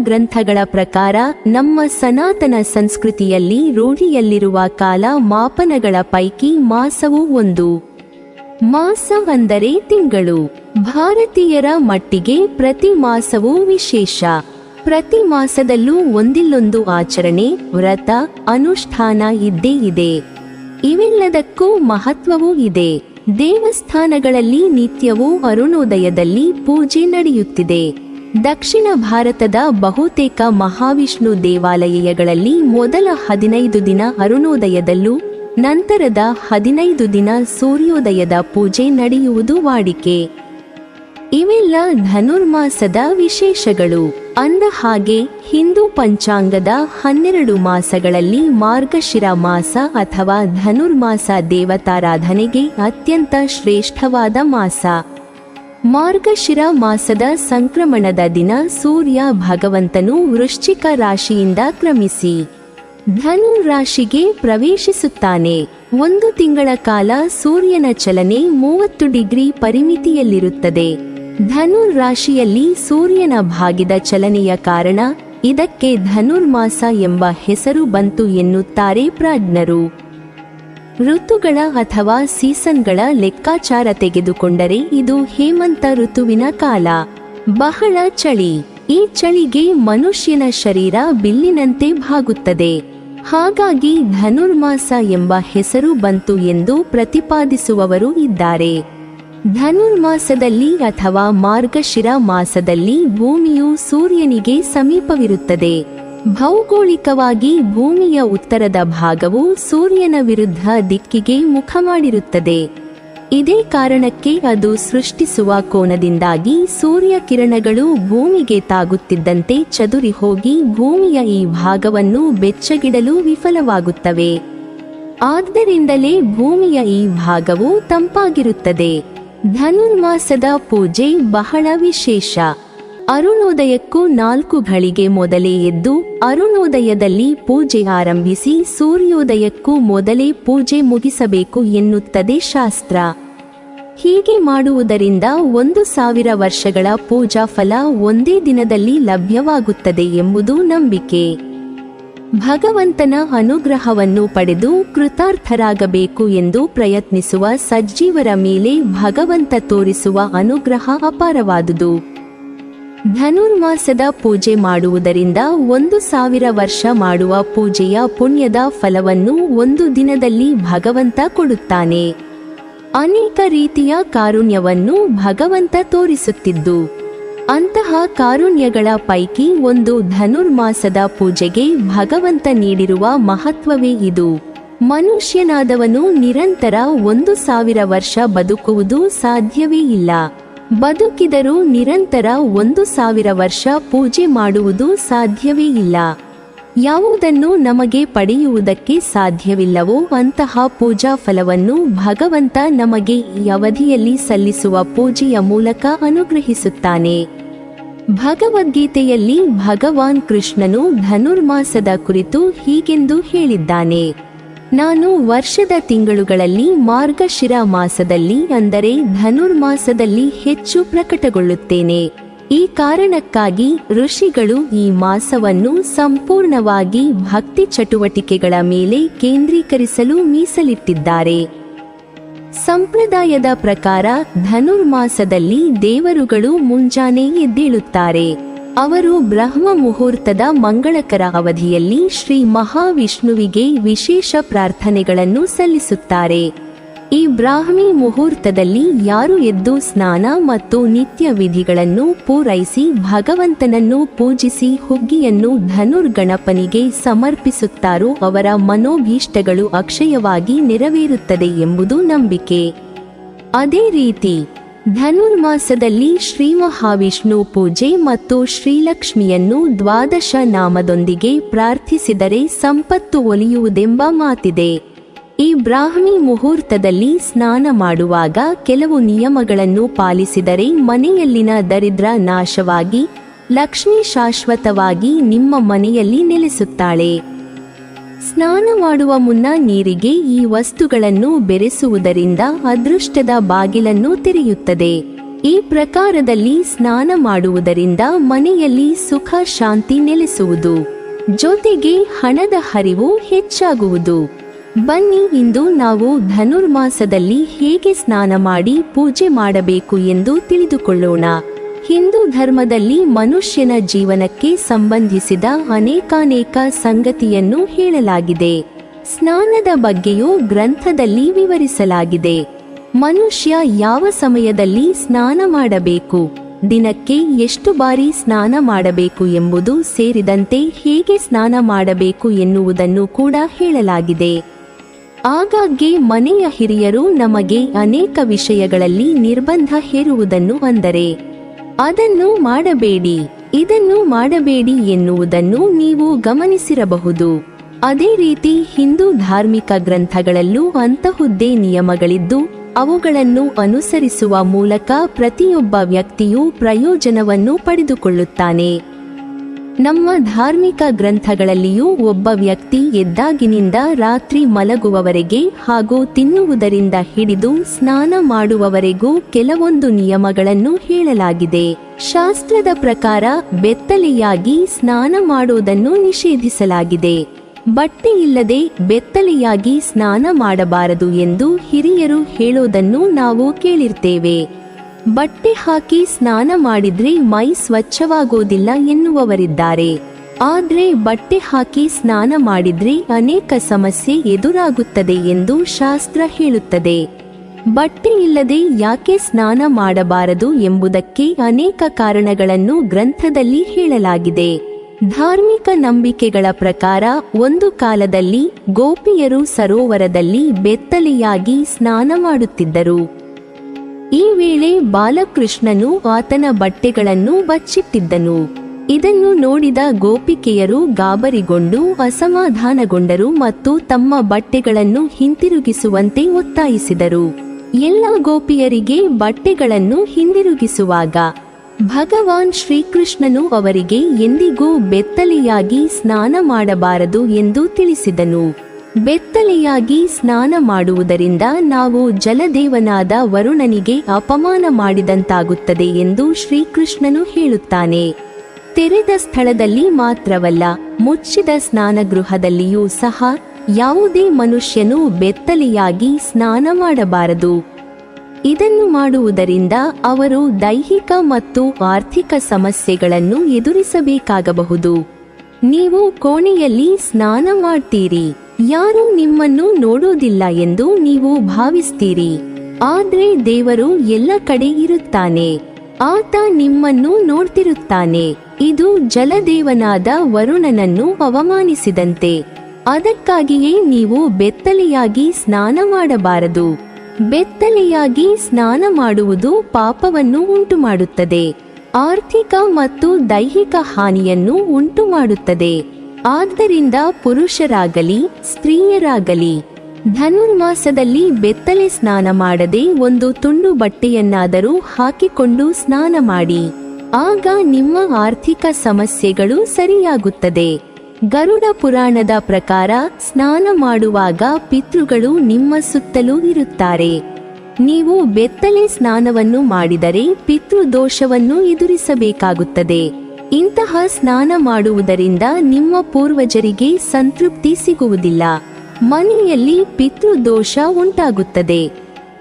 ಗ್ರಂಥಗಳ ಪ್ರಕಾರ ನಮ್ಮ ಸನಾತನ ಸಂಸ್ಕೃತಿಯಲ್ಲಿ ರೂಢಿಯಲ್ಲಿರುವ ಕಾಲ ಮಾಪನಗಳ ಪೈಕಿ ಮಾಸವೂ ಒಂದು. ಮಾಸ ಅಂದರೆ ತಿಂಗಳು. ಭಾರತೀಯರ ಮಟ್ಟಿಗೆ ಪ್ರತಿ ಮಾಸವೂ ವಿಶೇಷ. ಪ್ರತಿ ಮಾಸದಲ್ಲೂ ಒಂದಿಲ್ಲೊಂದು ಆಚರಣೆ, ವ್ರತ, ಅನುಷ್ಠಾನ ಇದ್ದೇ ಇದೆ. ಇವೆಲ್ಲದಕ್ಕೂ ಮಹತ್ವವೂ ಇದೆ. ದೇವಸ್ಥಾನಗಳಲ್ಲಿ ನಿತ್ಯವೂ ಅರುಣೋದಯದಲ್ಲಿ ಪೂಜೆ ನಡೆಯುತ್ತಿದೆ. ದಕ್ಷಿಣ ಭಾರತದ ಬಹುತೇಕ ಮಹಾವಿಷ್ಣು ದೇವಾಲಯಗಳಲ್ಲಿ ಮೊದಲ 15 ದಿನ ಅರುಣೋದಯದಲ್ಲೂ ನಂತರದ 15 ದಿನ ಸೂರ್ಯೋದಯದ ಪೂಜೆ ನಡೆಯುವುದು ವಾಡಿಕೆ. ಇವೆಲ್ಲ ಧನುರ್ಮಾಸದ ವಿಶೇಷಗಳು. ಅಂದ ಹಾಗೆ ಹಿಂದೂ ಪಂಚಾಂಗದ 12 ಮಾಸಗಳಲ್ಲಿ ಮಾರ್ಗಶಿರ ಮಾಸ ಅಥವಾ ಧನುರ್ಮಾಸ ದೇವತಾರಾಧನೆಗೆ ಅತ್ಯಂತ ಶ್ರೇಷ್ಠವಾದ ಮಾಸ. ಮಾರ್ಗಶಿರ ಮಾಸದ ಸಂಕ್ರಮಣದ ದಿನ ಸೂರ್ಯ ಭಗವಂತನು ವೃಶ್ಚಿಕ ರಾಶಿಯಿಂದ ಕ್ರಮಿಸಿ ಧನು ರಾಶಿಗೆ ಪ್ರವೇಶಿಸುತ್ತಾನೆ. 1 ತಿಂಗಳ ಕಾಲ ಸೂರ್ಯನ ಚಲನೆ 30 ಡಿಗ್ರಿ ಪರಿಮಿತಿಯಲ್ಲಿರುತ್ತದೆ. ಧನುರ್ ರಾಶಿಯಲ್ಲಿ ಸೂರ್ಯನ ಭಾಗಿದ ಚಲನೆಯ ಕಾರಣ ಇದಕ್ಕೆ ಧನುರ್ಮಾಸ ಎಂಬ ಹೆಸರು ಬಂತು ಎನ್ನುತ್ತಾರೆ ಪ್ರಾಜ್ಞರು. ಋತುಗಳ ಅಥವಾ ಸೀಸನ್ಗಳ ಲೆಕ್ಕಾಚಾರ ತೆಗೆದುಕೊಂಡರೆ ಇದು ಹೇಮಂತ ಋತುವಿನ ಕಾಲ. ಬಹಳ ಚಳಿ. ಈ ಚಳಿಗೆ ಮನುಷ್ಯನ ಶರೀರ ಬಿಲ್ಲಿನಂತೆ ಬಾಗುತ್ತದೆ. ಹಾಗಾಗಿ ಧನುರ್ಮಾಸ ಎಂಬ ಹೆಸರು ಬಂತು ಎಂದು ಪ್ರತಿಪಾದಿಸುವವರು ಇದ್ದಾರೆ. ಧನುರ್ಮಾಸದಲ್ಲಿ ಅಥವಾ ಮಾರ್ಗಶಿರ ಮಾಸದಲ್ಲಿ ಭೂಮಿಯು ಸೂರ್ಯನಿಗೆ ಸಮೀಪವಿರುತ್ತದೆ. ಭೌಗೋಳಿಕವಾಗಿ ಭೂಮಿಯ ಉತ್ತರದ ಭಾಗವು ಸೂರ್ಯನ ವಿರುದ್ಧ ದಿಕ್ಕಿಗೆ ಮುಖ ಮಾಡಿರುತ್ತದೆ. ಇದೇ ಕಾರಣಕ್ಕೆ ಅದು ಸೃಷ್ಟಿಸುವ ಕೋನದಿಂದಾಗಿ ಸೂರ್ಯ ಕಿರಣಗಳು ಭೂಮಿಗೆ ತಾಗುತ್ತಿದ್ದಂತೆ ಚದುರಿ ಹೋಗಿ ಭೂಮಿಯ ಈ ಭಾಗವನ್ನು ಬೆಚ್ಚಗಿಡಲು ವಿಫಲವಾಗುತ್ತವೆ. ಆದ್ದರಿಂದಲೇ ಭೂಮಿಯ ಈ ಭಾಗವು ತಂಪಾಗಿರುತ್ತದೆ. ಧನುರ್ಮಾಸದ ಪೂಜೆ ಬಹಳ ವಿಶೇಷ. ಅರುಣೋದಯಕ್ಕೂ 4 ಘಳಿಗೆ ಮೊದಲೇ ಎದ್ದು ಅರುಣೋದಯದಲ್ಲಿ ಪೂಜೆ ಆರಂಭಿಸಿ ಸೂರ್ಯೋದಯಕ್ಕೂ ಮೊದಲೇ ಪೂಜೆ ಮುಗಿಸಬೇಕು ಎನ್ನುತ್ತದೆ ಶಾಸ್ತ್ರ. ಹೀಗೆ ಮಾಡುವುದರಿಂದ 1000 ವರ್ಷಗಳ ಪೂಜಾ ಫಲ ಒಂದೇ ದಿನದಲ್ಲಿ ಲಭ್ಯವಾಗುತ್ತದೆ ಎಂಬುದು ನಂಬಿಕೆ. ಭಗವಂತನ ಅನುಗ್ರಹವನ್ನು ಪಡೆದು ಕೃತಾರ್ಥರಾಗಬೇಕು ಎಂದು ಪ್ರಯತ್ನಿಸುವ ಸಜ್ಜೀವರ ಮೇಲೆ ಭಗವಂತ ತೋರಿಸುವ ಅನುಗ್ರಹ ಅಪಾರವಾದುದು. ಧನುರ್ಮಾಸದ ಪೂಜೆ ಮಾಡುವುದರಿಂದ 1000 ವರ್ಷ ಮಾಡುವ ಪೂಜೆಯ ಪುಣ್ಯದ ಫಲವನ್ನು ಒಂದು ದಿನದಲ್ಲಿ ಭಗವಂತ ಕೊಡುತ್ತಾನೆ. ಅನೇಕ ರೀತಿಯ ಕಾರುಣ್ಯವನ್ನು ಭಗವಂತ ತೋರಿಸುತ್ತಿದ್ದು ಅಂತಹ ಕಾರುಣ್ಯಗಳ ಪೈಕಿ ಒಂದು ಧನುರ್ಮಾಸದ ಪೂಜೆಗೆ ಭಗವಂತ ನೀಡಿರುವ ಮಹತ್ವವೇ ಇದು. ಮನುಷ್ಯನಾದವನು ನಿರಂತರ 1000 ವರ್ಷ ಬದುಕುವುದು ಸಾಧ್ಯವೇ ಇಲ್ಲ. ಬದುಕಿದರೂ ನಿರಂತರ 1000 ವರ್ಷ ಪೂಜೆ ಮಾಡುವುದು ಸಾಧ್ಯವೇ ಇಲ್ಲ. ಯಾವುದನ್ನು ನಮಗೆ ಪಡೆಯುವುದಕ್ಕೆ ಸಾಧ್ಯವಿಲ್ಲವೋ ಅಂತಹ ಪೂಜಾ ಫಲವನ್ನು ಭಗವಂತ ನಮಗೆ ಈ ಅವಧಿಯಲ್ಲಿ ಸಲ್ಲಿಸುವ ಪೂಜೆಯ ಮೂಲಕ ಅನುಗ್ರಹಿಸುತ್ತಾನೆ. ಭಗವದ್ಗೀತೆಯಲ್ಲಿ ಭಗವಾನ್ ಕೃಷ್ಣನು ಧನುರ್ಮಾಸದ ಕುರಿತು ಹೀಗೆಂದು ಹೇಳಿದ್ದಾನೆ: ನಾನು ವರ್ಷದ ತಿಂಗಳುಗಳಲ್ಲಿ ಮಾರ್ಗಶಿರ ಮಾಸದಲ್ಲಿ ಅಂದರೆ ಧನುರ್ಮಾಸದಲ್ಲಿ ಹೆಚ್ಚು ಪ್ರಕಟಗೊಳ್ಳುತ್ತೇನೆ. ಈ ಕಾರಣಕ್ಕಾಗಿ ಋಷಿಗಳು ಈ ಮಾಸವನ್ನು ಸಂಪೂರ್ಣವಾಗಿ ಭಕ್ತಿ ಚಟುವಟಿಕೆಗಳ ಮೇಲೆ ಕೇಂದ್ರೀಕರಿಸಲು ಮೀಸಲಿಟ್ಟಿದ್ದಾರೆ. ಸಂಪ್ರದಾಯದ ಪ್ರಕಾರ ಧನುರ್ಮಾಸದಲ್ಲಿ ದೇವರುಗಳು ಮುಂಜಾನೆ ಎದ್ದೇಳುತ್ತಾರೆ. ಅವರು ಬ್ರಹ್ಮ ಮುಹೂರ್ತದ ಮಂಗಳಕರ ಅವಧಿಯಲ್ಲಿ ಶ್ರೀ ಮಹಾವಿಷ್ಣುವಿಗೆ ವಿಶೇಷ ಪ್ರಾರ್ಥನೆಗಳನ್ನು ಸಲ್ಲಿಸುತ್ತಾರೆ. ಈ ಬ್ರಾಹ್ಮಿ ಮುಹೂರ್ತದಲ್ಲಿ ಯಾರು ಎದ್ದು ಸ್ನಾನ ಮತ್ತು ನಿತ್ಯ ವಿಧಿಗಳನ್ನು ಪೂರೈಸಿ ಭಗವಂತನನ್ನು ಪೂಜಿಸಿ ಹುಗ್ಗಿಯನ್ನು ಧನುರ್ಗಣಪನಿಗೆ ಸಮರ್ಪಿಸುತ್ತಾರೋ ಅವರ ಮನೋಭೀಷ್ಟಗಳು ಅಕ್ಷಯವಾಗಿ ನೆರವೇರುತ್ತದೆ ಎಂಬುದು ನಂಬಿಕೆ. ಅದೇ ರೀತಿ ಧನುರ್ಮಾಸದಲ್ಲಿ ಶ್ರೀ ಮಹಾವಿಷ್ಣು ಪೂಜೆ ಮತ್ತು ಶ್ರೀಲಕ್ಷ್ಮಿಯನ್ನು 12 ನಾಮದೊಂದಿಗೆ ಪ್ರಾರ್ಥಿಸಿದರೆ ಸಂಪತ್ತು ಒಲಿಯುವುದೆಂಬ ಮಾತಿದೆ. ಈ ಬ್ರಾಹ್ಮಿ ಮುಹೂರ್ತದಲ್ಲಿ ಸ್ನಾನ ಮಾಡುವಾಗ ಕೆಲವು ನಿಯಮಗಳನ್ನು ಪಾಲಿಸಿದರೆ ಮನೆಯಲ್ಲಿನ ದರಿದ್ರ ನಾಶವಾಗಿ ಲಕ್ಷ್ಮಿ ಶಾಶ್ವತವಾಗಿ ನಿಮ್ಮ ಮನೆಯಲ್ಲಿ ನೆಲೆಸುತ್ತಾಳೆ. ಸ್ನಾನ ಮಾಡುವ ಮುನ್ನ ನೀರಿಗೆ ಈ ವಸ್ತುಗಳನ್ನು ಬೆರೆಸುವುದರಿಂದ ಅದೃಷ್ಟದ ಬಾಗಿಲನ್ನು ತೆರೆಯುತ್ತದೆ. ಈ ಪ್ರಕಾರದಲ್ಲಿ ಸ್ನಾನ ಮಾಡುವುದರಿಂದ ಮನೆಯಲ್ಲಿ ಸುಖ ಶಾಂತಿ ನೆಲೆಸುವುದು, ಜೊತೆಗೆ ಹಣದ ಹರಿವು ಹೆಚ್ಚಾಗುವುದು. ಬನ್ನಿ ಇಂದು ನಾವು ಧನುರ್ಮಾಸದಲ್ಲಿ ಹೇಗೆ ಸ್ನಾನ ಮಾಡಿ ಪೂಜೆ ಮಾಡಬೇಕು ಎಂದು ತಿಳಿದುಕೊಳ್ಳೋಣ. ಹಿಂದೂ ಧರ್ಮದಲ್ಲಿ ಮನುಷ್ಯನ ಜೀವನಕ್ಕೆ ಸಂಬಂಧಿಸಿದ ಅನೇಕಾನೇಕ ಸಂಗತಿಯನ್ನು ಹೇಳಲಾಗಿದೆ. ಸ್ನಾನದ ಬಗ್ಗೆಯೂ ಗ್ರಂಥದಲ್ಲಿ ವಿವರಿಸಲಾಗಿದೆ. ಮನುಷ್ಯ ಯಾವ ಸಮಯದಲ್ಲಿ ಸ್ನಾನ ಮಾಡಬೇಕು, ದಿನಕ್ಕೆ ಎಷ್ಟು ಬಾರಿ ಸ್ನಾನ ಮಾಡಬೇಕು ಎಂಬುದು ಸೇರಿದಂತೆ ಹೇಗೆ ಸ್ನಾನ ಮಾಡಬೇಕು ಎನ್ನುವುದನ್ನು ಕೂಡ ಹೇಳಲಾಗಿದೆ. ಆಗಾಗ್ಗೆ ಮನೆಯ ಹಿರಿಯರು ನಮಗೆ ಅನೇಕ ವಿಷಯಗಳಲ್ಲಿ ನಿರ್ಬಂಧ ಹೇರುವುದನ್ನು, ಅಂದರೆ ಅದನ್ನು ಮಾಡಬೇಡಿ, ಇದನ್ನು ಮಾಡಬೇಡಿ ಎನ್ನುವುದನ್ನು ನೀವು ಗಮನಿಸಿರಬಹುದು. ಅದೇ ರೀತಿ ಹಿಂದೂ ಧಾರ್ಮಿಕ ಗ್ರಂಥಗಳಲ್ಲೂ ಅಂತಹುದ್ದೇ ನಿಯಮಗಳಿದ್ದು ಅವುಗಳನ್ನು ಅನುಸರಿಸುವ ಮೂಲಕ ಪ್ರತಿಯೊಬ್ಬ ವ್ಯಕ್ತಿಯೂ ಪ್ರಯೋಜನವನ್ನು ಪಡೆದುಕೊಳ್ಳುತ್ತಾನೆ. ನಮ್ಮ ಧಾರ್ಮಿಕ ಗ್ರಂಥಗಳಲ್ಲಿಯೂ ಒಬ್ಬ ವ್ಯಕ್ತಿ ಎದ್ದಾಗಿನಿಂದ ರಾತ್ರಿ ಮಲಗುವವರೆಗೆ ಹಾಗೂ ತಿನ್ನುವುದರಿಂದ ಹಿಡಿದು ಸ್ನಾನ ಮಾಡುವವರೆಗೂ ಕೆಲವೊಂದು ನಿಯಮಗಳನ್ನು ಹೇಳಲಾಗಿದೆ. ಶಾಸ್ತ್ರದ ಪ್ರಕಾರ ಬೆತ್ತಲೆಯಾಗಿ ಸ್ನಾನ ಮಾಡುವುದನ್ನು ನಿಷೇಧಿಸಲಾಗಿದೆ. ಬಟ್ಟೆ ಇಲ್ಲದೆ ಬೆತ್ತಲೆಯಾಗಿ ಸ್ನಾನ ಮಾಡಬಾರದು ಎಂದು ಹಿರಿಯರು ಹೇಳೋದನ್ನು ನಾವು ಕೇಳಿರ್ತೇವೆ. ಬಟ್ಟೆ ಹಾಕಿ ಸ್ನಾನ ಮಾಡಿದ್ರೆ ಮೈ ಸ್ವಚ್ಛವಾಗೋದಿಲ್ಲ ಎನ್ನುವವರಿದ್ದಾರೆ. ಆದ್ರೆ ಬಟ್ಟೆ ಹಾಕಿ ಸ್ನಾನ ಮಾಡಿದ್ರೆ ಅನೇಕ ಸಮಸ್ಯೆ ಎದುರಾಗುತ್ತದೆ ಎಂದು ಶಾಸ್ತ್ರ ಹೇಳುತ್ತದೆ. ಬಟ್ಟೆ ಇಲ್ಲದೆ ಯಾಕೆ ಸ್ನಾನ ಮಾಡಬಾರದು ಎಂಬುದಕ್ಕೆ ಅನೇಕ ಕಾರಣಗಳನ್ನು ಗ್ರಂಥದಲ್ಲಿ ಹೇಳಲಾಗಿದೆ. ಧಾರ್ಮಿಕ ನಂಬಿಕೆಗಳ ಪ್ರಕಾರ ಒಂದು ಕಾಲದಲ್ಲಿ ಗೋಪಿಯರು ಸರೋವರದಲ್ಲಿ ಬೆತ್ತಲೆಯಾಗಿ ಸ್ನಾನ ಮಾಡುತ್ತಿದ್ದರು. ಈ ವೇಳೆ ಬಾಲಕೃಷ್ಣನು ಆತನ ಬಟ್ಟೆಗಳನ್ನು ಬಚ್ಚಿಟ್ಟಿದ್ದನು. ಇದನ್ನು ನೋಡಿದ ಗೋಪಿಕೆಯರು ಗಾಬರಿಗೊಂಡು ಅಸಮಾಧಾನಗೊಂಡರು ಮತ್ತು ತಮ್ಮ ಬಟ್ಟೆಗಳನ್ನು ಹಿಂತಿರುಗಿಸುವಂತೆ ಒತ್ತಾಯಿಸಿದರು. ಎಲ್ಲ ಗೋಪಿಯರಿಗೆ ಬಟ್ಟೆಗಳನ್ನು ಹಿಂದಿರುಗಿಸುವಾಗ ಭಗವಾನ್ ಶ್ರೀಕೃಷ್ಣನು ಅವರಿಗೆ ಎಂದಿಗೂ ಬೆತ್ತಲೆಯಾಗಿ ಸ್ನಾನ ಮಾಡಬಾರದು ಎಂದು ತಿಳಿಸಿದನು. ಬೆತ್ತಲೆಯಾಗಿ ಸ್ನಾನ ಮಾಡುವುದರಿಂದ ನಾವು ಜಲದೇವನಾದ ವರುಣನಿಗೆ ಅಪಮಾನ ಮಾಡಿದಂತಾಗುತ್ತದೆ ಎಂದು ಶ್ರೀಕೃಷ್ಣನು ಹೇಳುತ್ತಾನೆ. ತೆರೆದ ಸ್ಥಳದಲ್ಲಿ ಮಾತ್ರವಲ್ಲ, ಮುಚ್ಚಿದ ಸ್ನಾನಗೃಹದಲ್ಲಿಯೂ ಸಹ ಯಾವುದೇ ಮನುಷ್ಯನು ಬೆತ್ತಲೆಯಾಗಿ ಸ್ನಾನ ಮಾಡಬಾರದು. ಇದನ್ನು ಮಾಡುವುದರಿಂದ ಅವರು ದೈಹಿಕ ಮತ್ತು ಆರ್ಥಿಕ ಸಮಸ್ಯೆಗಳನ್ನು ಎದುರಿಸಬೇಕಾಗಬಹುದು. ನೀವು ಕೋಣೆಯಲ್ಲಿ ಸ್ನಾನ ಮಾಡ್ತೀರಿ, ಯಾರೂ ನಿಮ್ಮನ್ನು ನೋಡೋದಿಲ್ಲ ಎಂದು ನೀವು ಭಾವಿಸ್ತೀರಿ. ಆದ್ರೆ ದೇವರು ಎಲ್ಲ ಕಡೆ ಇರುತ್ತಾನೆ, ಆತ ನಿಮ್ಮನ್ನು ನೋಡ್ತಿರುತ್ತಾನೆ. ಇದು ಜಲದೇವನಾದ ವರುಣನನ್ನು ಅವಮಾನಿಸಿದಂತೆ. ಅದಕ್ಕಾಗಿಯೇ ನೀವು ಬೆತ್ತಲೆಯಾಗಿ ಸ್ನಾನ ಮಾಡಬಾರದು. ಬೆತ್ತಲೆಯಾಗಿ ಸ್ನಾನ ಮಾಡುವುದು ಪಾಪವನ್ನು ಉಂಟುಮಾಡುತ್ತದೆ, ಆರ್ಥಿಕ ಮತ್ತು ದೈಹಿಕ ಹಾನಿಯನ್ನು ಉಂಟುಮಾಡುತ್ತದೆ. ಆದ್ದರಿಂದ ಪುರುಷರಾಗಲಿ ಸ್ತ್ರೀಯರಾಗಲಿ ಧನುರ್ಮಾಸದಲ್ಲಿ ಬೆತ್ತಲೆ ಸ್ನಾನ ಮಾಡದೆ ಒಂದು ತುಂಡು ಬಟ್ಟೆಯನ್ನಾದರೂ ಹಾಕಿಕೊಂಡು ಸ್ನಾನ ಮಾಡಿ. ಆಗ ನಿಮ್ಮ ಆರ್ಥಿಕ ಸಮಸ್ಯೆಗಳು ಸರಿಯಾಗುತ್ತದೆ. ಗರುಡ ಪುರಾಣದ ಪ್ರಕಾರ ಸ್ನಾನ ಮಾಡುವಾಗ ಪಿತೃಗಳು ನಿಮ್ಮ ಸುತ್ತಲೂ ಇರುತ್ತಾರೆ. ನೀವು ಬೆತ್ತಲೆ ಸ್ನಾನವನ್ನು ಮಾಡಿದರೆ ಪಿತೃದೋಷವನ್ನು ಎದುರಿಸಬೇಕಾಗುತ್ತದೆ. ಇಂತಹ ಸ್ನಾನ ಮಾಡುವುದರಿಂದ ನಿಮ್ಮ ಪೂರ್ವಜರಿಗೆ ಸಂತೃಪ್ತಿ ಸಿಗುವುದಿಲ್ಲ, ಮನೆಯಲ್ಲಿ ಪಿತೃದೋಷ ಉಂಟಾಗುತ್ತದೆ.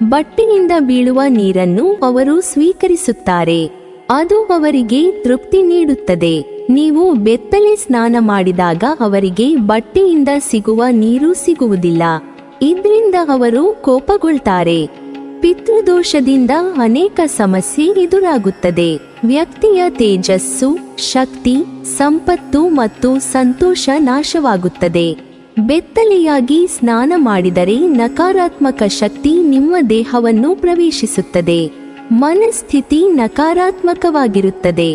ಬಟ್ಟೆಯಿಂದ ಬೀಳುವ ನೀರನ್ನು ಅವರು ಸ್ವೀಕರಿಸುತ್ತಾರೆ, ಅದು ಅವರಿಗೆ ತೃಪ್ತಿ ನೀಡುತ್ತದೆ. ನೀವು ಬೆತ್ತಲೆ ಸ್ನಾನ ಮಾಡಿದಾಗ ಅವರಿಗೆ ಬಟ್ಟೆಯಿಂದ ಸಿಗುವ ನೀರು ಸಿಗುವುದಿಲ್ಲ, ಇದರಿಂದ ಅವರು ಕೋಪಗೊಳ್ತಾರೆ. ಪಿತೃದೋಷದಿಂದ ಅನೇಕ ಸಮಸ್ಯೆ ಎದುರಾಗುತ್ತದೆ. ವ್ಯಕ್ತಿಯ ತೇಜಸ್ಸು, ಶಕ್ತಿ, ಸಂಪತ್ತು ಮತ್ತು ಸಂತೋಷ ನಾಶವಾಗುತ್ತದೆ. ಬೆತ್ತಲೆಯಾಗಿ ಸ್ನಾನ ಮಾಡಿದರೆ ನಕಾರಾತ್ಮಕ ಶಕ್ತಿ ನಿಮ್ಮ ದೇಹವನ್ನು ಪ್ರವೇಶಿಸುತ್ತದೆ, ಮನಸ್ಥಿತಿ ನಕಾರಾತ್ಮಕವಾಗಿರುತ್ತದೆ.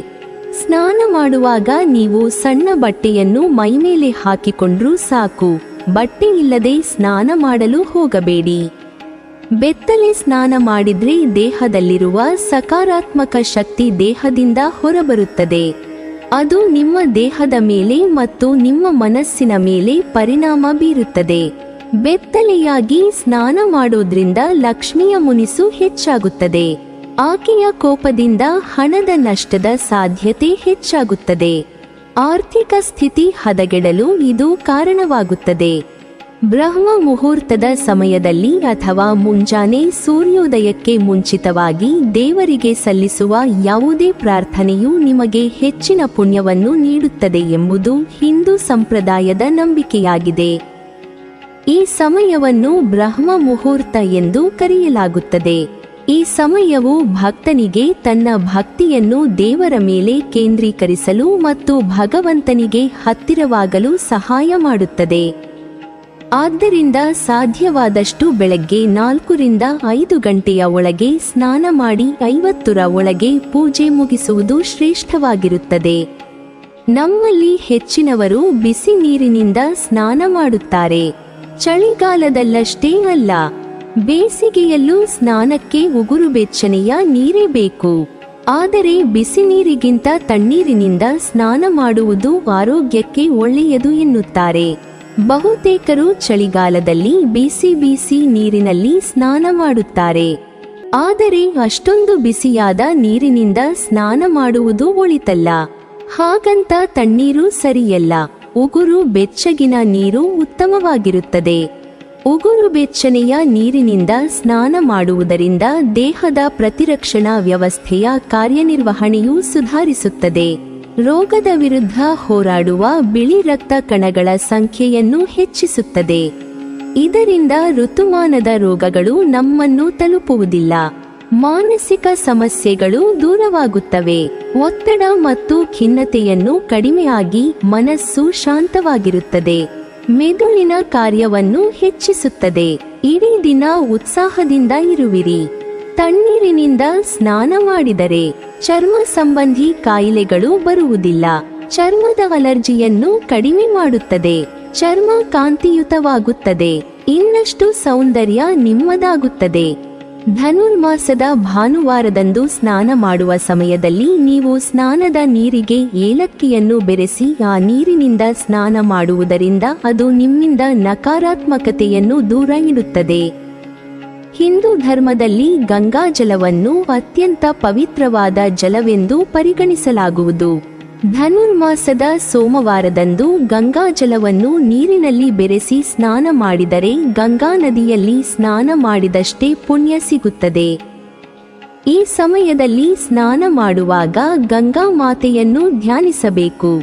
ಸ್ನಾನ ಮಾಡುವಾಗ ನೀವು ಸಣ್ಣ ಬಟ್ಟೆಯನ್ನು ಮೈಮೇಲೆ ಹಾಕಿಕೊಂಡ್ರೂ ಸಾಕು, ಬಟ್ಟೆ ಇಲ್ಲದೆ ಸ್ನಾನ ಮಾಡಲು ಹೋಗಬೇಡಿ. ಬೆತ್ತಲೆ ಸ್ನಾನ ಮಾಡಿದ್ರೆ ದೇಹದಲ್ಲಿರುವ ಸಕಾರಾತ್ಮಕ ಶಕ್ತಿ ದೇಹದಿಂದ ಹೊರಬರುತ್ತದೆ. ಅದು ನಿಮ್ಮ ದೇಹದ ಮೇಲೆ ಮತ್ತು ನಿಮ್ಮ ಮನಸ್ಸಿನ ಮೇಲೆ ಪರಿಣಾಮ ಬೀರುತ್ತದೆ. ಬೆತ್ತಲೆಯಾಗಿ ಸ್ನಾನ ಮಾಡೋದ್ರಿಂದ ಲಕ್ಷ್ಮಿಯ ಮುನಿಸು ಹೆಚ್ಚಾಗುತ್ತದೆ. ಆಕೆಯ ಕೋಪದಿಂದ ಹಣದ ನಷ್ಟದ ಸಾಧ್ಯತೆ ಹೆಚ್ಚಾಗುತ್ತದೆ. ಆರ್ಥಿಕ ಸ್ಥಿತಿ ಹದಗೆಡಲು ಇದು ಕಾರಣವಾಗುತ್ತದೆ. ಬ್ರಹ್ಮ ಮುಹೂರ್ತದ ಸಮಯದಲ್ಲಿ ಅಥವಾ ಮುಂಜಾನೆ ಸೂರ್ಯೋದಯಕ್ಕೆ ಮುಂಚಿತವಾಗಿ ದೇವರಿಗೆ ಸಲ್ಲಿಸುವ ಯಾವುದೇ ಪ್ರಾರ್ಥನೆಯು ನಿಮಗೆ ಹೆಚ್ಚಿನ ಪುಣ್ಯವನ್ನು ನೀಡುತ್ತದೆ ಎಂಬುದು ಹಿಂದೂ ಸಂಪ್ರದಾಯದ ನಂಬಿಕೆಯಾಗಿದೆ. ಈ ಸಮಯವನ್ನು ಬ್ರಹ್ಮ ಮುಹೂರ್ತ ಎಂದು ಕರೆಯಲಾಗುತ್ತದೆ. ಈ ಸಮಯವು ಭಕ್ತನಿಗೆ ತನ್ನ ಭಕ್ತಿಯನ್ನು ದೇವರ ಮೇಲೆ ಕೇಂದ್ರೀಕರಿಸಲು ಮತ್ತು ಭಗವಂತನಿಗೆ ಹತ್ತಿರವಾಗಲು ಸಹಾಯ ಮಾಡುತ್ತದೆ. ಆದ್ದರಿಂದ ಸಾಧ್ಯವಾದಷ್ಟು ಬೆಳಗ್ಗೆ 4 ರಿಂದ 5 ಗಂಟೆಯ ಒಳಗೆ ಸ್ನಾನ ಮಾಡಿ 50ರ ಒಳಗೆ ಪೂಜೆ ಮುಗಿಸುವುದು ಶ್ರೇಷ್ಠವಾಗಿರುತ್ತದೆ. ನಮ್ಮಲ್ಲಿ ಹೆಚ್ಚಿನವರು ಬಿಸಿ ನೀರಿನಿಂದ ಸ್ನಾನ ಮಾಡುತ್ತಾರೆ. ಚಳಿಗಾಲದಲ್ಲಷ್ಟೇ ಅಲ್ಲ, ಬೇಸಿಗೆಯಲ್ಲೂ ಸ್ನಾನಕ್ಕೆ ಉಗುರು ಬೆಚ್ಚನೆಯ ನೀರೇ ಬೇಕು. ಆದರೆ ಬಿಸಿ ನೀರಿಗಿಂತ ತಣ್ಣೀರಿನಿಂದ ಸ್ನಾನ ಮಾಡುವುದು ಆರೋಗ್ಯಕ್ಕೆ ಒಳ್ಳೆಯದು ಎನ್ನುತ್ತಾರೆ. ಬಹುತೇಕರು ಚಳಿಗಾಲದಲ್ಲಿ ಬಿಸಿ ನೀರಿನಲ್ಲಿ ಸ್ನಾನ ಮಾಡುತ್ತಾರೆ. ಆದರೆ ಅಷ್ಟೊಂದು ಬಿಸಿಯಾದ ನೀರಿನಿಂದ ಸ್ನಾನ ಮಾಡುವುದು ಒಳಿತಲ್ಲ. ಹಾಗಂತ ತಣ್ಣೀರು ಸರಿಯಲ್ಲ. ಉಗುರು ಬೆಚ್ಚಗಿನ ನೀರು ಉತ್ತಮವಾಗಿರುತ್ತದೆ. ಉಗುರು ಬೆಚ್ಚನೆಯ ನೀರಿನಿಂದ ಸ್ನಾನ ಮಾಡುವುದರಿಂದ ದೇಹದ ಪ್ರತಿರಕ್ಷಣಾ ವ್ಯವಸ್ಥೆಯ ಕಾರ್ಯನಿರ್ವಹಣೆಯು ಸುಧಾರಿಸುತ್ತದೆ. ರೋಗದ ವಿರುದ್ಧ ಹೋರಾಡುವ ಬಿಳಿ ರಕ್ತ ಕಣಗಳ ಸಂಖ್ಯೆಯನ್ನು ಹೆಚ್ಚಿಸುತ್ತದೆ. ಇದರಿಂದ ಋತುಮಾನದ ರೋಗಗಳು ನಮ್ಮನ್ನು ತಲುಪುವುದಿಲ್ಲ. ಮಾನಸಿಕ ಸಮಸ್ಯೆಗಳು ದೂರವಾಗುತ್ತವೆ. ಒತ್ತಡ ಮತ್ತು ಖಿನ್ನತೆಯನ್ನು ಕಡಿಮೆಯಾಗಿ ಮನಸ್ಸು ಶಾಂತವಾಗಿರುತ್ತದೆ. ಮೆದುಳಿನ ಕಾರ್ಯವನ್ನು ಹೆಚ್ಚಿಸುತ್ತದೆ. ಇಡೀ ದಿನ ಉತ್ಸಾಹದಿಂದ ಇರುವಿರಿ. ತಣ್ಣೀರಿನಿಂದ ಸ್ನಾನ ಮಾಡಿದರೆ ಚರ್ಮ ಸಂಬಂಧಿ ಕಾಯಿಲೆಗಳು ಬರುವುದಿಲ್ಲ. ಚರ್ಮದ ಅಲರ್ಜಿಯನ್ನು ಕಡಿಮೆ ಮಾಡುತ್ತದೆ. ಚರ್ಮ ಕಾಂತಿಯುತವಾಗುತ್ತದೆ. ಇನ್ನಷ್ಟು ಸೌಂದರ್ಯ ನಿಮ್ಮದಾಗುತ್ತದೆ. ಧನುರ್ಮಾಸದ ಭಾನುವಾರದಂದು ಸ್ನಾನ ಮಾಡುವ ಸಮಯದಲ್ಲಿ ನೀವು ಸ್ನಾನದ ನೀರಿಗೆ ಏಲಕ್ಕಿಯನ್ನು ಬೆರೆಸಿ ಆ ನೀರಿನಿಂದ ಸ್ನಾನ ಮಾಡುವುದರಿಂದ ಅದು ನಿಮ್ಮಿಂದ ನಕಾರಾತ್ಮಕತೆಯನ್ನು ದೂರ ಇಡುತ್ತದೆ. ಹಿಂದೂ ಧರ್ಮದಲ್ಲಿ ಗಂಗಾಜಲವನ್ನು ಅತ್ಯಂತ ಪವಿತ್ರವಾದ ಜಲವೆಂದು ಪರಿಗಣಿಸಲಾಗುವುದು. ಧನುರ್ಮಾಸದ ಸೋಮವಾರದಂದು ಗಂಗಾಜಲವನ್ನು ನೀರಿನಲ್ಲಿ ಬೆರೆಸಿ ಸ್ನಾನ ಮಾಡಿದರೆ ಗಂಗಾ ನದಿಯಲ್ಲಿ ಸ್ನಾನ ಮಾಡಿದಷ್ಟೇ ಪುಣ್ಯ ಸಿಗುತ್ತದೆ. ಈ ಸಮಯದಲ್ಲಿ ಸ್ನಾನ ಮಾಡುವಾಗ ಗಂಗಾ ಮಾತೆಯನ್ನು ಧ್ಯಾನಿಸಬೇಕು.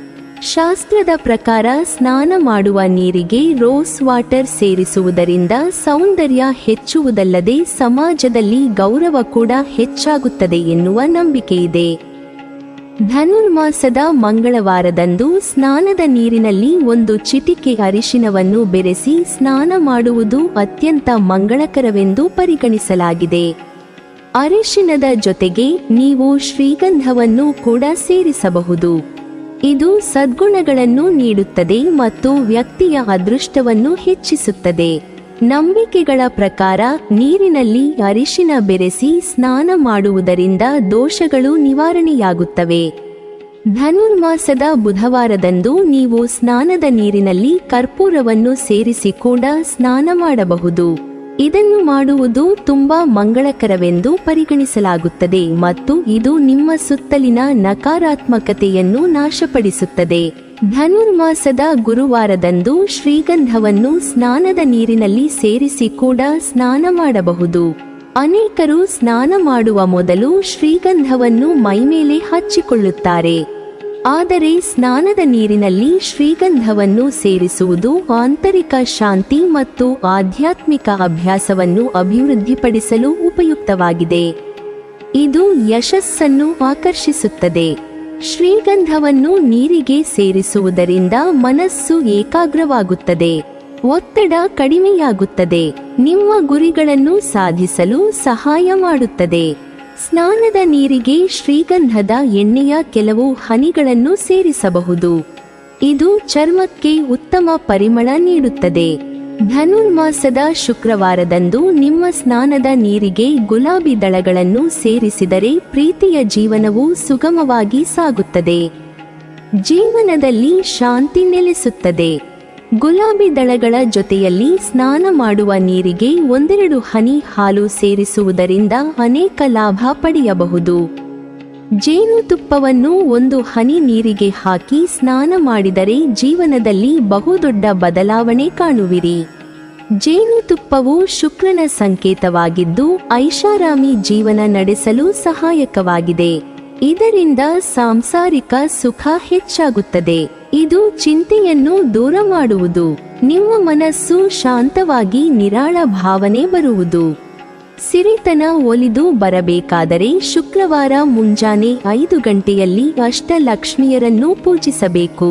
ಶಾಸ್ತ್ರದ ಪ್ರಕಾರ ಸ್ನಾನ ಮಾಡುವ ನೀರಿಗೆ ರೋಸ್ ವಾಟರ್ ಸೇರಿಸುವುದರಿಂದ ಸೌಂದರ್ಯ ಹೆಚ್ಚುವುದಲ್ಲದೆ ಸಮಾಜದಲ್ಲಿ ಗೌರವ ಕೂಡ ಹೆಚ್ಚಾಗುತ್ತದೆ ಎನ್ನುವ ನಂಬಿಕೆಯಿದೆ. ಧನುರ್ಮಾಸದ ಮಂಗಳವಾರದಂದು ಸ್ನಾನದ ನೀರಿನಲ್ಲಿ 1 ಚಿಟಿಕೆ ಅರಿಶಿನವನ್ನು ಬೆರೆಸಿ ಸ್ನಾನ ಮಾಡುವುದು ಅತ್ಯಂತ ಮಂಗಳಕರವೆಂದು ಪರಿಗಣಿಸಲಾಗಿದೆ. ಅರಿಶಿನದ ಜೊತೆಗೆ ನೀವು ಶ್ರೀಗಂಧವನ್ನು ಕೂಡ ಸೇರಿಸಬಹುದು. ಇದು ಸದ್ಗುಣಗಳನ್ನು ನೀಡುತ್ತದೆ ಮತ್ತು ವ್ಯಕ್ತಿಯ ಅದೃಷ್ಟವನ್ನು ಹೆಚ್ಚಿಸುತ್ತದೆ. ನಂಬಿಕೆಗಳ ಪ್ರಕಾರ ನೀರಿನಲ್ಲಿ ಅರಿಶಿನ ಬೆರೆಸಿ ಸ್ನಾನ ಮಾಡುವುದರಿಂದ ದೋಷಗಳು ನಿವಾರಣೆಯಾಗುತ್ತವೆ. ಧನುರ್ಮಾಸದ ಬುಧವಾರದಂದು ನೀವು ಸ್ನಾನದ ನೀರಿನಲ್ಲಿ ಕರ್ಪೂರವನ್ನು ಸೇರಿಸಿ ಕೂಡ ಸ್ನಾನ ಮಾಡಬಹುದು. ಇದನ್ನು ಮಾಡುವುದು ತುಂಬಾ ಮಂಗಳಕರವೆಂದು ಪರಿಗಣಿಸಲಾಗುತ್ತದೆ ಮತ್ತು ಇದು ನಿಮ್ಮ ಸುತ್ತಲಿನ ನಕಾರಾತ್ಮಕತೆಯನ್ನು ನಾಶಪಡಿಸುತ್ತದೆ. ಧನುರ್ಮಾಸದ ಗುರುವಾರದಂದು ಶ್ರೀಗಂಧವನ್ನು ಸ್ನಾನದ ನೀರಿನಲ್ಲಿ ಸೇರಿಸಿ ಕೂಡ ಸ್ನಾನ ಮಾಡಬಹುದು. ಅನೇಕರು ಸ್ನಾನ ಮಾಡುವ ಮೊದಲು ಶ್ರೀಗಂಧವನ್ನು ಮೈಮೇಲೆ ಹಚ್ಚಿಕೊಳ್ಳುತ್ತಾರೆ. ಆದರೆ ಸ್ನಾನದ ನೀರಿನಲ್ಲಿ ಶ್ರೀಗಂಧವನ್ನು ಸೇರಿಸುವುದು ಆಂತರಿಕ ಶಾಂತಿ ಮತ್ತು ಆಧ್ಯಾತ್ಮಿಕ ಅಭ್ಯಾಸವನ್ನು ಅಭಿವೃದ್ಧಿಪಡಿಸಲು ಉಪಯುಕ್ತವಾಗಿದೆ. ಇದು ಯಶಸ್ಸನ್ನು ಆಕರ್ಷಿಸುತ್ತದೆ. ಶ್ರೀಗಂಧವನ್ನು ನೀರಿಗೆ ಸೇರಿಸುವುದರಿಂದ ಮನಸ್ಸು ಏಕಾಗ್ರವಾಗುತ್ತದೆ. ಒತ್ತಡ ಕಡಿಮೆಯಾಗುತ್ತದೆ. ನಿಮ್ಮ ಗುರಿಗಳನ್ನು ಸಾಧಿಸಲು ಸಹಾಯ ಮಾಡುತ್ತದೆ. ಸ್ನಾನದ ನೀರಿಗೆ ಶ್ರೀಗಂಧದ ಎಣ್ಣೆಯ ಕೆಲವು ಹನಿಗಳನ್ನು ಸೇರಿಸಬಹುದು. ಇದು ಚರ್ಮಕ್ಕೆ ಉತ್ತಮ ಪರಿಮಳ ನೀಡುತ್ತದೆ. ಧನುರ್ಮಾಸದ ಶುಕ್ರವಾರದಂದು ನಿಮ್ಮ ಸ್ನಾನದ ನೀರಿಗೆ ಗುಲಾಬಿ ದಳಗಳನ್ನು ಸೇರಿಸಿದರೆ ಪ್ರೀತಿಯ ಜೀವನವು ಸುಗಮವಾಗಿ ಸಾಗುತ್ತದೆ. ಜೀವನದಲ್ಲಿ ಶಾಂತಿ ನೆಲೆಸುತ್ತದೆ. ಗುಲಾಬಿ ದಳಗಳ ಜೊತೆಯಲ್ಲಿ ಸ್ನಾನ ಮಾಡುವ ನೀರಿಗೆ ಒಂದೆರಡು ಹನಿ ಹಾಲು ಸೇರಿಸುವುದರಿಂದ ಅನೇಕ ಲಾಭ ಪಡೆಯಬಹುದು. ಜೇನುತುಪ್ಪವನ್ನು ಒಂದು ಹನಿ ನೀರಿಗೆ ಹಾಕಿ ಸ್ನಾನ ಮಾಡಿದರೆ ಜೀವನದಲ್ಲಿ ಬಹುದೊಡ್ಡ ಬದಲಾವಣೆ ಕಾಣುವಿರಿ. ಜೇನುತುಪ್ಪವು ಶುಕ್ರನ ಸಂಕೇತವಾಗಿದ್ದು ಐಷಾರಾಮಿ ಜೀವನ ನಡೆಸಲು ಸಹಾಯಕವಾಗಿದೆ. ಇದರಿಂದ ಸಾಂಸಾರಿಕ ಸುಖ ಹೆಚ್ಚಾಗುತ್ತದೆ. ಇದು ಚಿಂತೆಯನ್ನು ದೂರ ಮಾಡುವುದು. ನಿಮ್ಮ ಮನಸ್ಸು ಶಾಂತವಾಗಿ ನಿರಾಳ ಭಾವನೆ ಬರುವುದು. ಸಿರಿತನ ಒಲಿದು ಬರಬೇಕಾದರೆ ಶುಕ್ರವಾರ ಮುಂಜಾನೆ 5 ಗಂಟೆಯಲ್ಲಿ ಅಷ್ಟಲಕ್ಷ್ಮಿಯರನ್ನು ಪೂಜಿಸಬೇಕು.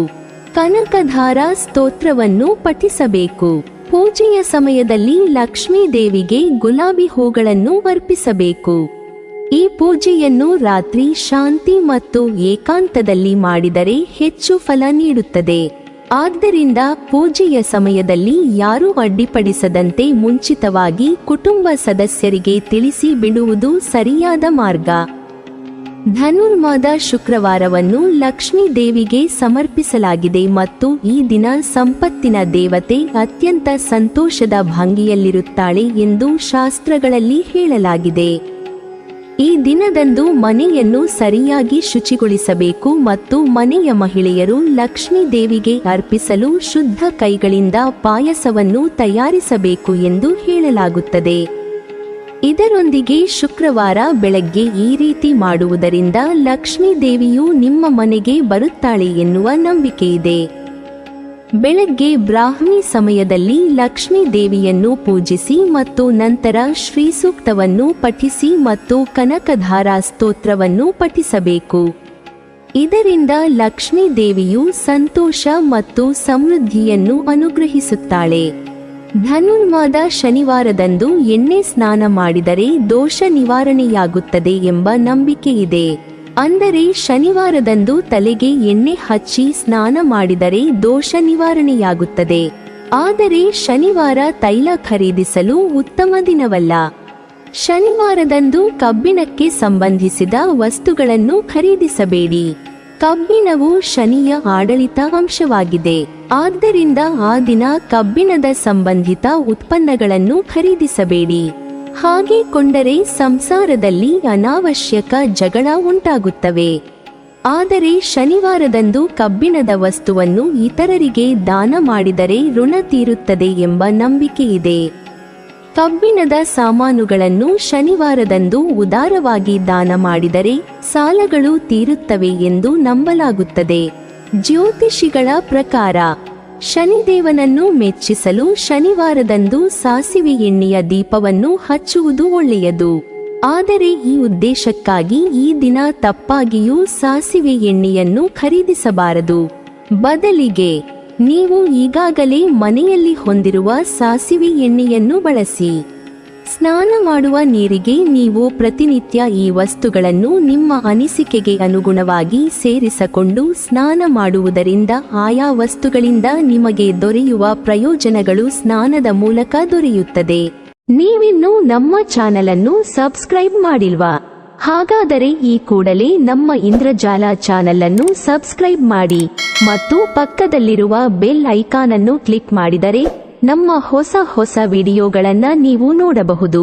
ಕನಕಧಾರ ಸ್ತೋತ್ರವನ್ನು ಪಠಿಸಬೇಕು. ಪೂಜೆಯ ಸಮಯದಲ್ಲಿ ಲಕ್ಷ್ಮೀ ದೇವಿಗೆ ಗುಲಾಬಿ ಹೂಗಳನ್ನು ಅರ್ಪಿಸಬೇಕು. ಈ ಪೂಜೆಯನ್ನು ರಾತ್ರಿ ಶಾಂತಿ ಮತ್ತು ಏಕಾಂತದಲ್ಲಿ ಮಾಡಿದರೆ ಹೆಚ್ಚು ಫಲ ನೀಡುತ್ತದೆ. ಆದ್ದರಿಂದ ಪೂಜೆಯ ಸಮಯದಲ್ಲಿ ಯಾರೂ ಅಡ್ಡಿಪಡಿಸದಂತೆ ಮುಂಚಿತವಾಗಿ ಕುಟುಂಬ ಸದಸ್ಯರಿಗೆ ತಿಳಿಸಿ ಬಿಡುವುದು ಸರಿಯಾದ ಮಾರ್ಗ. ಧನುರ್ಮಾದ ಶುಕ್ರವಾರವನ್ನು ಲಕ್ಷ್ಮೀ ದೇವಿಗೆ ಸಮರ್ಪಿಸಲಾಗಿದೆ ಮತ್ತು ಈ ದಿನ ಸಂಪತ್ತಿನ ದೇವತೆ ಅತ್ಯಂತ ಸಂತೋಷದ ಭಂಗಿಯಲ್ಲಿರುತ್ತಾಳೆ ಎಂದು ಶಾಸ್ತ್ರಗಳಲ್ಲಿ ಹೇಳಲಾಗಿದೆ. ಈ ದಿನದಂದು ಮನೆಯನ್ನು ಸರಿಯಾಗಿ ಶುಚಿಗೊಳಿಸಬೇಕು ಮತ್ತು ಮನೆಯ ಮಹಿಳೆಯರು ಲಕ್ಷ್ಮೀ ದೇವಿಗೆ ಅರ್ಪಿಸಲು ಶುದ್ಧ ಕೈಗಳಿಂದ ಪಾಯಸವನ್ನು ತಯಾರಿಸಬೇಕು ಎಂದು ಹೇಳಲಾಗುತ್ತದೆ. ಇದರೊಂದಿಗೆ ಶುಕ್ರವಾರ ಬೆಳಗ್ಗೆ ಈ ರೀತಿ ಮಾಡುವುದರಿಂದ ಲಕ್ಷ್ಮೀ ದೇವಿಯು ನಿಮ್ಮ ಮನೆಗೆ ಬರುತ್ತಾಳೆ ಎನ್ನುವ ನಂಬಿಕೆಯಿದೆ. ಬೆಳಗ್ಗೆ ಬ್ರಾಹ್ಮಿ ಸಮಯದಲ್ಲಿ ಲಕ್ಷ್ಮೀ ದೇವಿಯನ್ನು ಪೂಜಿಸಿ ಮತ್ತು ನಂತರ ಶ್ರೀ ಸೂಕ್ತವನ್ನು ಪಠಿಸಿ ಮತ್ತು ಕನಕಧಾರಾ ಸ್ತೋತ್ರವನ್ನು ಪಠಿಸಬೇಕು. ಇದರಿಂದ ಲಕ್ಷ್ಮೀ ದೇವಿಯು ಸಂತೋಷ ಮತ್ತು ಸಮೃದ್ಧಿಯನ್ನು ಅನುಗ್ರಹಿಸುತ್ತಾಳೆ. ಧನುರ್ಮಾದ ಶನಿವಾರದಂದು ಎಣ್ಣೆ ಸ್ನಾನ ಮಾಡಿದರೆ ದೋಷ ನಿವಾರಣೆಯಾಗುತ್ತದೆ ಎಂಬ ನಂಬಿಕೆಯಿದೆ. ಅಂದರೆ ಶನಿವಾರದಂದು ತಲೆಗೆ ಎಣ್ಣೆ ಹಚ್ಚಿ ಸ್ನಾನ ಮಾಡಿದರೆ ದೋಷ ನಿವಾರಣೆಯಾಗುತ್ತದೆ. ಆದರೆ ಶನಿವಾರ ತೈಲ ಖರೀದಿಸಲು ಉತ್ತಮ ದಿನವಲ್ಲ. ಶನಿವಾರದಂದು ಕಬ್ಬಿಣಕ್ಕೆ ಸಂಬಂಧಿಸಿದ ವಸ್ತುಗಳನ್ನು ಖರೀದಿಸಬೇಡಿ. ಕಬ್ಬಿಣವು ಶನಿಯ ಆಡಳಿತ ಅಂಶವಾಗಿದೆ. ಆದ್ದರಿಂದ ಆ ದಿನ ಕಬ್ಬಿಣದ ಸಂಬಂಧಿತ ಉತ್ಪನ್ನಗಳನ್ನು ಖರೀದಿಸಬೇಡಿ. ಹಾಗೆ ಕೊಂಡರೆ ಸಂಸಾರದಲ್ಲಿ ಅನಾವಶ್ಯಕ ಜಗಳ ಉಂಟಾಗುತ್ತವೆ. ಆದರೆ ಶನಿವಾರದಂದು ಕಬ್ಬಿಣದ ವಸ್ತುವನ್ನು ಇತರರಿಗೆ ದಾನ ಮಾಡಿದರೆ ಋಣ ತೀರುತ್ತದೆ ಎಂಬ ನಂಬಿಕೆಯಿದೆ. ಕಬ್ಬಿಣದ ಸಾಮಾನುಗಳನ್ನು ಶನಿವಾರದಂದು ಉದಾರವಾಗಿ ದಾನ ಮಾಡಿದರೆ ಸಾಲಗಳು ತೀರುತ್ತವೆ ಎಂದು ನಂಬಲಾಗುತ್ತದೆ. ಜ್ಯೋತಿಷಿಗಳ ಪ್ರಕಾರ ಶನಿದೇವನನ್ನು ಮೆಚ್ಚಿಸಲು ಶನಿವಾರದಂದು ಸಾಸಿವೆ ಎಣ್ಣೆಯ ದೀಪವನ್ನು ಹಚ್ಚುವುದು ಒಳ್ಳೆಯದು. ಆದರೆ ಈ ಉದ್ದೇಶಕ್ಕಾಗಿ ಈ ದಿನ ತಪ್ಪಾಗಿಯೂ ಸಾಸಿವೆ ಎಣ್ಣೆಯನ್ನು ಖರೀದಿಸಬಾರದು. ಬದಲಿಗೆ ನೀವು ಈಗಾಗಲೇ ಮನೆಯಲ್ಲಿ ಹೊಂದಿರುವ ಸಾಸಿವೆ ಎಣ್ಣೆಯನ್ನು ಬಳಸಿ. ಸ್ನಾನ ಮಾಡುವ ನೀರಿಗೆ ನೀವು ಪ್ರತಿನಿತ್ಯ ಈ ವಸ್ತುಗಳನ್ನು ನಿಮ್ಮ ಅನಿಸಿಕೆಗೆ ಅನುಗುಣವಾಗಿ ಸೇರಿಸಿಕೊಂಡು ಸ್ನಾನ ಮಾಡುವುದರಿಂದ ಆಯಾ ವಸ್ತುಗಳಿಂದ ನಿಮಗೆ ದೊರೆಯುವ ಪ್ರಯೋಜನಗಳು ಸ್ನಾನದ ಮೂಲಕ ದೊರೆಯುತ್ತದೆ. ನೀವಿನ್ನೂ ನಮ್ಮ ಚಾನೆಲ್ ಅನ್ನು ಸಬ್ಸ್ಕ್ರೈಬ್ ಮಾಡಿಲ್ವಾ? ಹಾಗಾದರೆ ಈ ಕೂಡಲೇ ನಮ್ಮ ಇಂದ್ರಜಾಲ ಚಾನೆಲ್ ಅನ್ನು ಸಬ್ಸ್ಕ್ರೈಬ್ ಮಾಡಿ ಮತ್ತು ಪಕ್ಕದಲ್ಲಿರುವ ಬೆಲ್ ಐಕಾನ್ ಅನ್ನು ಕ್ಲಿಕ್ ಮಾಡಿದರೆ ನಮ್ಮ ಹೊಸ ವಿಡಿಯೋಗಳನ್ನು ನೀವು ನೋಡಬಹುದು.